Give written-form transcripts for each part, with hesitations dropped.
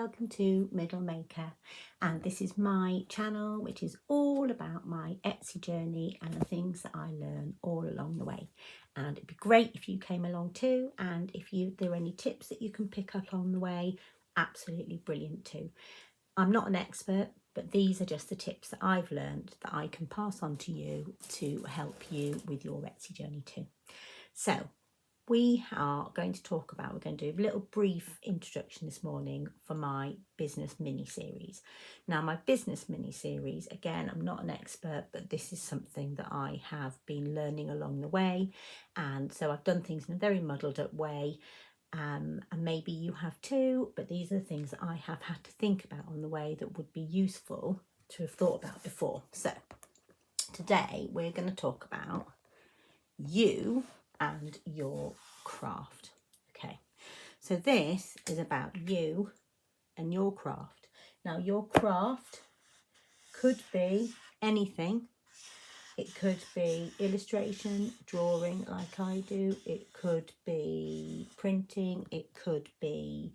welcome to Middle Maker, and this is my channel which is all about my Etsy journey and the things that I learn all along the way. And it'd be great if you came along too, and if there are any tips that you can pick up on the way, absolutely brilliant too. I'm not an expert, but these are just the tips that I've learned that I can pass on to you to help you with your Etsy journey too. So we're going to do a little brief introduction this morning for my business mini series. Now, my business mini series, again, I'm not an expert, but this is something that I have been learning along the way. And so I've done things in a very muddled up way. And maybe you have too, but these are the things that I have had to think about on the way that would be useful to have thought about before. So today we're going to talk about you and your craft. Okay, so this is about you and your craft. Now, your craft could be anything. It could be illustration, drawing like I do. It could be printing. It could be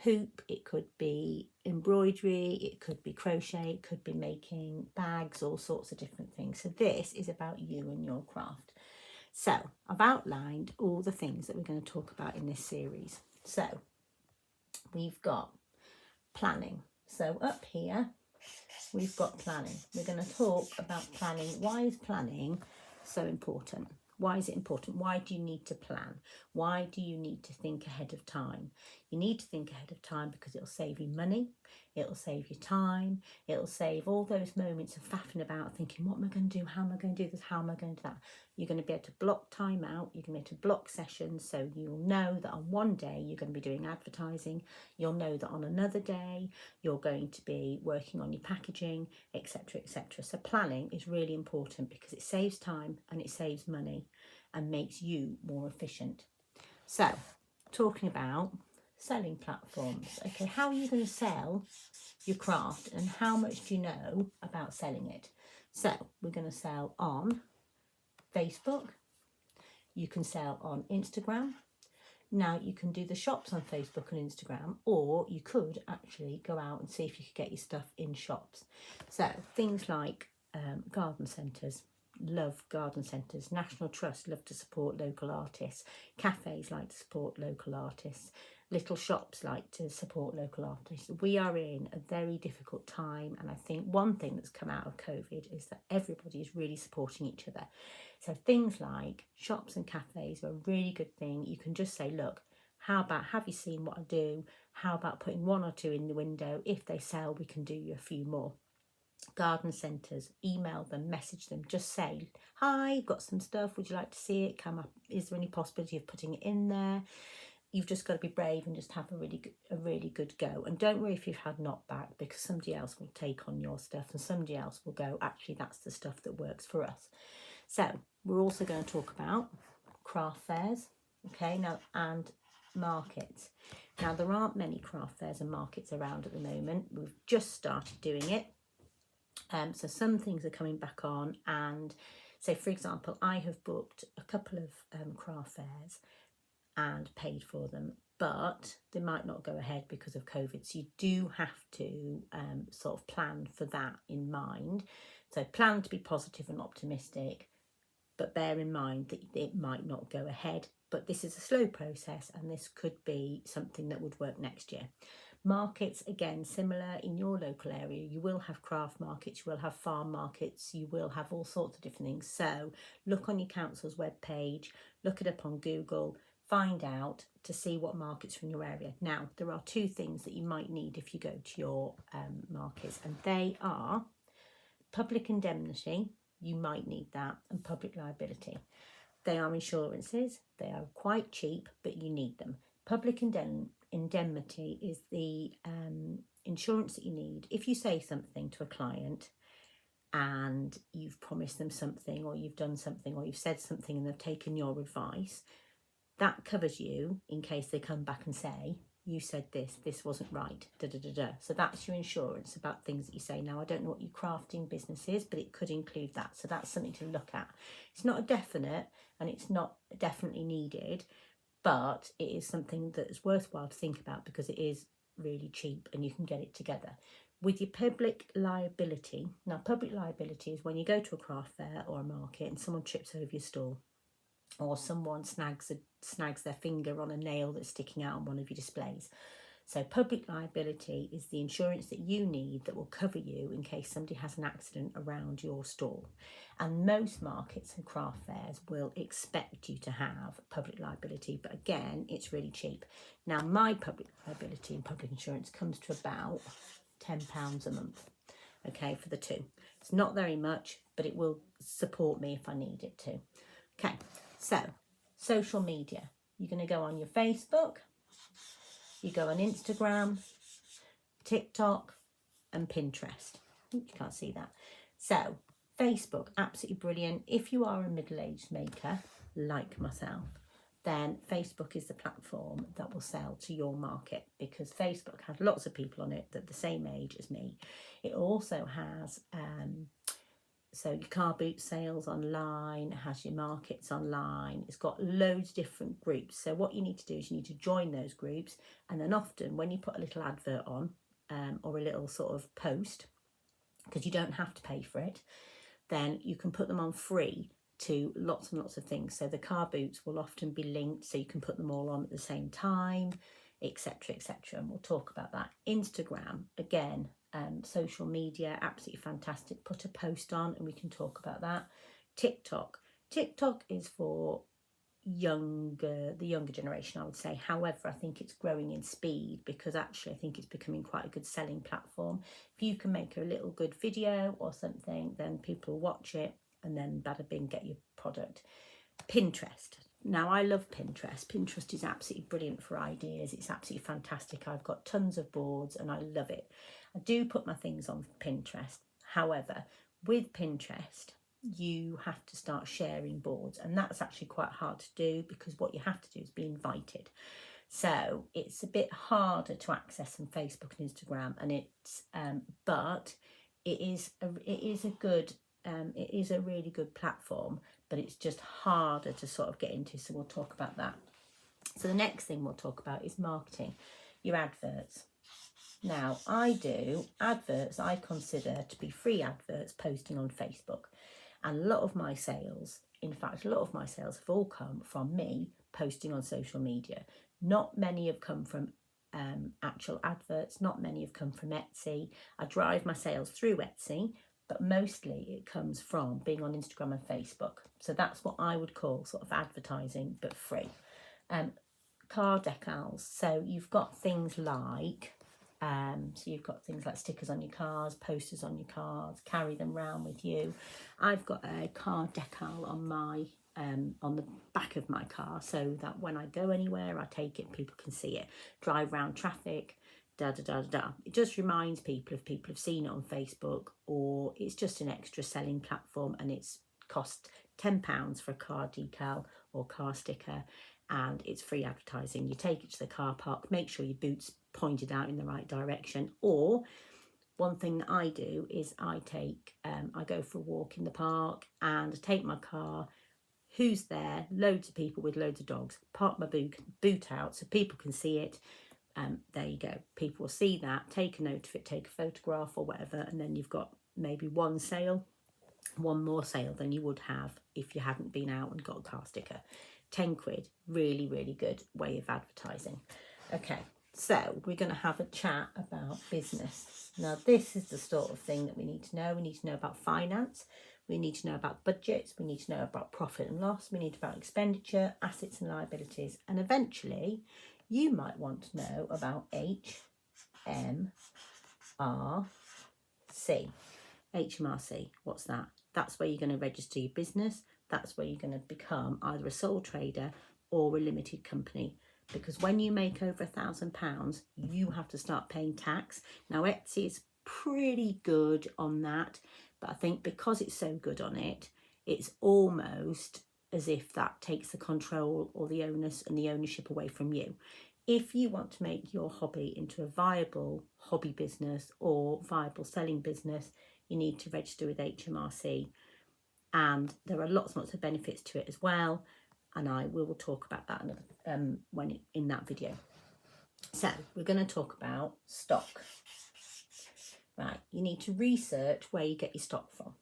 hoop. It could be embroidery. It could be crochet. It could be making bags, all sorts of different things. So this is about you and your craft. So I've outlined all the things that we're going to talk about in this series. So we've got planning. So up here, we've got planning. We're going to talk about planning. Why is planning so important? Why is it important? Why do you need to plan? Why do you need to think ahead of time? You need to think ahead of time because it'll save you money. It'll save you time. It'll save all those moments of faffing about thinking, what am I going to do? How am I going to do this? How am I going to do that? You're going to be able to block time out. You're going to be able to block sessions. So you'll know that on one day you're going to be doing advertising. You'll know that on another day you're going to be working on your packaging, etc., etc. So planning is really important because it saves time and it saves money and makes you more efficient. So talking about selling platforms. Okay, how are you going to sell your craft and how much do you know about selling it? So we're going to sell on Facebook. You can sell on Instagram. Now, you can do the shops on Facebook and Instagram, or you could actually go out and see if you could get your stuff in shops. So things like garden centres, love garden centres. National Trust love to support local artists. Cafes like to support local artists. Little shops like to support local artists. We are in a very difficult time, and I think one thing that's come out of COVID is that everybody is really supporting each other. So things like shops and cafes are a really good thing. You can just say, look, how about, have you seen what I do? How about putting one or two in the window? If they sell, we can do you a few more. Garden centres, email them, message them, just say, hi, got some stuff, would you like to see it? Come up, is there any possibility of putting it in there? You've just got to be brave and just have a really good go. And don't worry if you've had knockback, because somebody else will take on your stuff and somebody else will go, actually, that's the stuff that works for us. So we're also going to talk about craft fairs, okay, now, and markets. Now, there aren't many craft fairs and markets around at the moment. We've just started doing it. So some things are coming back on, and so, for example, I have booked a couple of craft fairs and paid for them, but they might not go ahead because of COVID. So you do have to sort of plan for that in mind. So plan to be positive and optimistic, but bear in mind that it might not go ahead. But this is a slow process, and this could be something that would work next year. Markets, again, similar in your local area. You will have craft markets, you will have farm markets, you will have all sorts of different things. So look on your council's webpage, look it up on Google, find out to see what markets are in your area. Now, there are two things that you might need if you go to your markets, and they are public indemnity. You might need that, and public liability. They are insurances. They are quite cheap, but you need them. Public indemnity is the insurance that you need if you say something to a client and you've promised them something, or you've done something, or you've said something and they've taken your advice. That covers you in case they come back and say, you said this wasn't right, da da da da. So that's your insurance about things that you say. Now, I don't know what your crafting business is, but it could include that. So that's something to look at. It's not a definite, and it's not definitely needed, but it is something that is worthwhile to think about because it is really cheap and you can get it together. With your public liability, now public liability is when you go to a craft fair or a market and someone trips over your stall, or someone snags their finger on a nail that's sticking out on one of your displays. So public liability is the insurance that you need that will cover you in case somebody has an accident around your stall. And most markets and craft fairs will expect you to have public liability, but again, it's really cheap. Now, my public liability and public insurance comes to about £10 a month, okay, for the two. It's not very much, but it will support me if I need it to. Okay, so social media. You're going to go on your Facebook, you go on Instagram, TikTok and Pinterest. You can't see that. So Facebook, absolutely brilliant. If you are a middle-aged maker like myself, then Facebook is the platform that will sell to your market, because Facebook has lots of people on it that are the same age as me. It also has so your car boot sales online, it has your markets online, it's got loads of different groups. So what you need to do is you need to join those groups, and then often when you put a little advert on or a little sort of post, because you don't have to pay for it, then you can put them on free to lots and lots of things. So the car boots will often be linked, so you can put them all on at the same time, etc, etc, and we'll talk about that. Instagram, again, social media, absolutely fantastic. Put a post on and we can talk about that. TikTok is for the younger generation, I would say. However, I think it's growing in speed, because actually I think it's becoming quite a good selling platform. If you can make a little good video or something, then people watch it, and then bada bing, get your product. Pinterest. Now, I love Pinterest. Pinterest is absolutely brilliant for ideas. It's absolutely fantastic. I've got tons of boards and I love it. I do put my things on Pinterest. However, with Pinterest, you have to start sharing boards, and that's actually quite hard to do, because what you have to do is be invited. So it's a bit harder to access on Facebook and Instagram, and it's but it is a really good platform, but it's just harder to sort of get into, so we'll talk about that. So the next thing we'll talk about is marketing, your adverts. Now, I do adverts I consider to be free adverts posting on Facebook, and a lot of my sales have all come from me posting on social media. Not many have come from actual adverts, not many have come from Etsy. I drive my sales through Etsy, but mostly it comes from being on Instagram and Facebook. So that's what I would call sort of advertising, but free. Car decals. So you've got things like stickers on your cars, posters on your cars, carry them around with you. I've got a car decal on my on the back of my car, so that when I go anywhere, I take it, people can see it. Drive around traffic, It just reminds people if people have seen it on Facebook, or it's just an extra selling platform, and it's cost £10 for a car decal or car sticker, and it's free advertising. You take it to the car park, make sure your boot's pointed out in the right direction. Or one thing that I do is I go for a walk in the park and take my car. Who's there? Loads of people with loads of dogs. Park my boot out so people can see it. There you go. People will see that, take a note of it, take a photograph or whatever, and then you've got maybe one more sale than you would have if you hadn't been out and got a car sticker. £10, really, really good way of advertising. Okay, so we're going to have a chat about business. Now, this is the sort of thing that we need to know. We need to know about finance. We need to know about budgets. We need to know about profit and loss. We need to know about expenditure, assets and liabilities. And eventually, you might want to know about HMRC. HMRC, what's that? That's where you're going to register your business. That's where you're going to become either a sole trader or a limited company. Because when you make over £1,000, you have to start paying tax. Now, Etsy is pretty good on that, but I think because it's so good on it, it's almost as if that takes the control or the onus and the ownership away from you. If you want to make your hobby into a viable hobby business or viable selling business, you need to register with HMRC. And there are lots and lots of benefits to it as well. And I will talk about that in that video. So we're going to talk about stock. Right, you need to research where you get your stock from.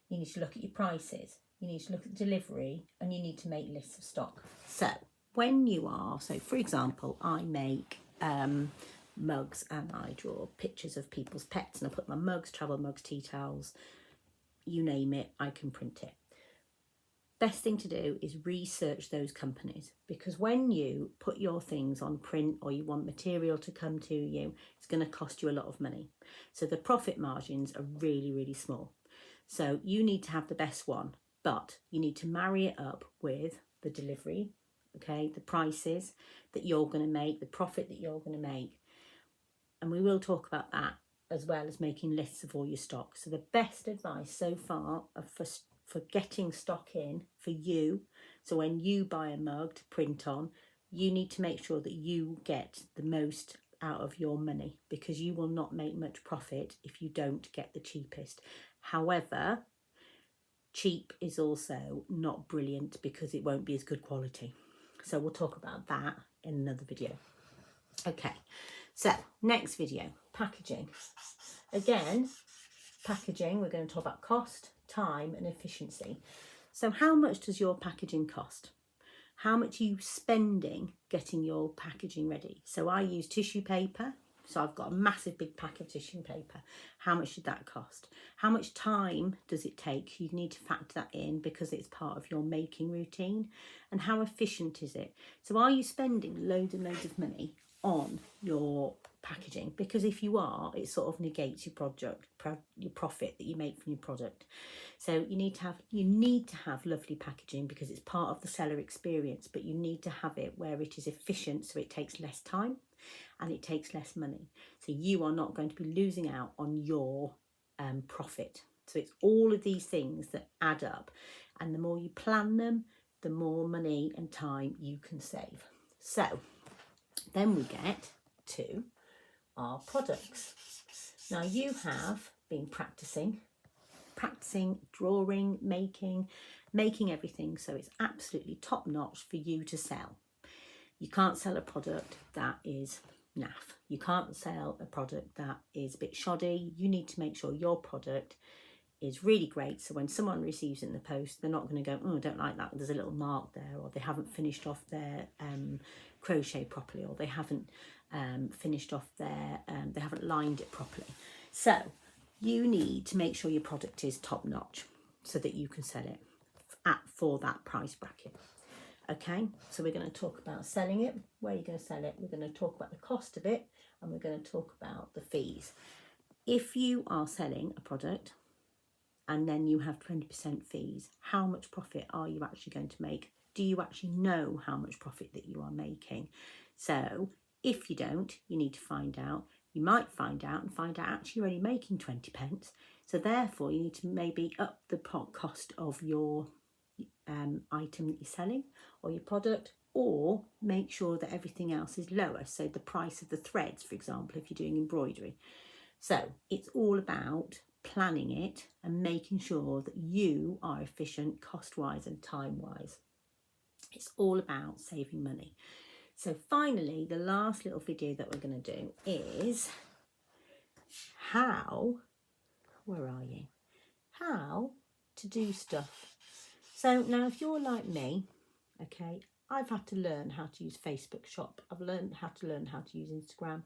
You need to look at your prices. You need to look at the delivery, and you need to make lists of stock. So when you are, so for example, I make mugs, and I draw pictures of people's pets, and I put my mugs, travel mugs, tea towels, you name it, I can print it. Best thing to do is research those companies, because when you put your things on print or you want material to come to you, it's going to cost you a lot of money. So the profit margins are really, really small. So you need to have the best one, but you need to marry it up with the delivery, okay, the prices that you're going to make, the profit that you're going to make. And we will talk about that, as well as making lists of all your stock. So the best advice so far for getting stock in for you, so when you buy a mug to print on, you need to make sure that you get the most out of your money, because you will not make much profit if you don't get the cheapest. However, cheap is also not brilliant, because it won't be as good quality. So we'll talk about that in another video. Okay, so next video, packaging. Again, packaging, we're going to talk about cost, time and efficiency. So how much does your packaging cost? How much are you spending getting your packaging ready? So I use tissue paper. So I've got a massive big pack of tissue paper. How much did that cost? How much time does it take? You need to factor that in, because it's part of your making routine. And how efficient is it? So are you spending loads and loads of money on your packaging? Because if you are, it sort of negates your your profit that you make from your product. So you need to have lovely packaging, because it's part of the seller experience, but you need to have it where it is efficient, so it takes less time and it takes less money. So you are not going to be losing out on your profit. So it's all of these things that add up, and the more you plan them, the more money and time you can save. So then we get to our products. Now you have been practicing drawing, making everything, so it's absolutely top notch for you to sell. You can't sell a product that is naff. You can't sell a product that is a bit shoddy. You need to make sure your product is really great, so when someone receives it in the post, they're not going to go, oh, I don't like that, there's a little mark there, or they haven't finished off their crochet properly, or they haven't finished off their they haven't lined it properly. So you need to make sure your product is top notch, so that you can sell it for that price bracket. Okay, so we're going to talk about selling it, where you're going to sell it, we're going to talk about the cost of it, and we're going to talk about the fees. If you are selling a product and then you have 20% fees, how much profit are you actually going to make? Do you actually know how much profit that you are making? So if you don't, you need to find out. You might find out actually you're only making 20 pence. So therefore you need to maybe up the cost of your item that you're selling, or your product, or make sure that everything else is lower. So the price of the threads, for example, if you're doing embroidery. So it's all about planning it and making sure that you are efficient cost-wise and time-wise. It's all about saving money. So finally, the last little video that we're going to do is how to do stuff. So now if you're like me, okay, I've had to learn how to use Facebook Shop. I've learned how to use Instagram.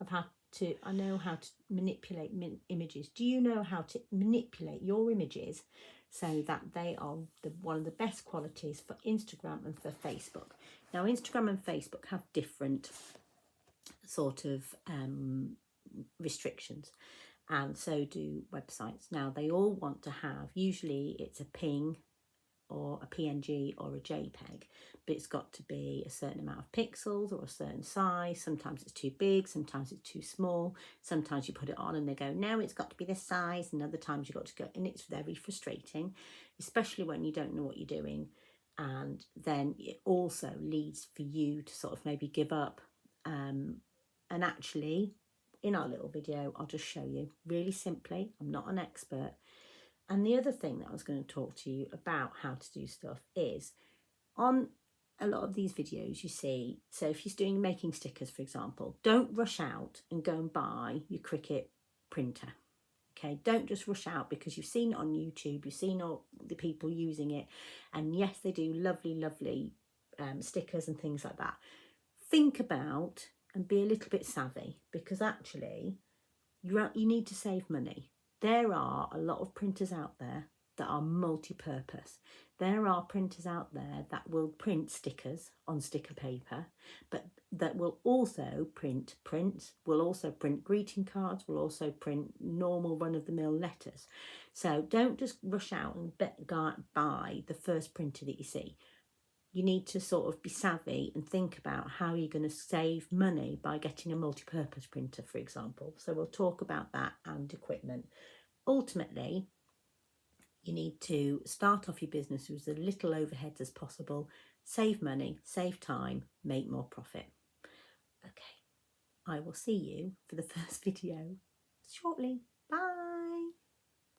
I know how to manipulate images. Do you know how to manipulate your images so that they are one of the best qualities for Instagram and for Facebook? Now, Instagram and Facebook have different sort of restrictions, and so do websites. Now, they all want to have, usually it's a ping or a PNG or a JPEG, but it's got to be a certain amount of pixels or a certain size. Sometimes it's too big, sometimes it's too small. Sometimes you put it on and they go, no, it's got to be this size, and other times you've got to go, and it's very frustrating, especially when you don't know what you're doing. And then it also leads for you to sort of maybe give up. And actually, in our little video, I'll just show you really simply. I'm not an expert. And the other thing that I was going to talk to you about how to do stuff is on a lot of these videos you see, so if you're making stickers, for example, don't rush out and go and buy your Cricut printer. Okay, don't just rush out because you've seen it on YouTube, you've seen all the people using it, and yes, they do lovely stickers and things like that. Think about and be a little bit savvy, because actually you need to save money. There are a lot of printers out there that are multi-purpose. There are printers out there that will print stickers on sticker paper, but that will also print prints, will also print greeting cards, will also print normal run-of-the-mill letters. So don't just rush out and buy the first printer that you see. You need to sort of be savvy and think about how you're going to save money by getting a multi-purpose printer, for example. So we'll talk about that and equipment. Ultimately, you need to start off your business with as little overheads as possible, save money, save time, make more profit. Okay, I will see you for the first video shortly. Bye.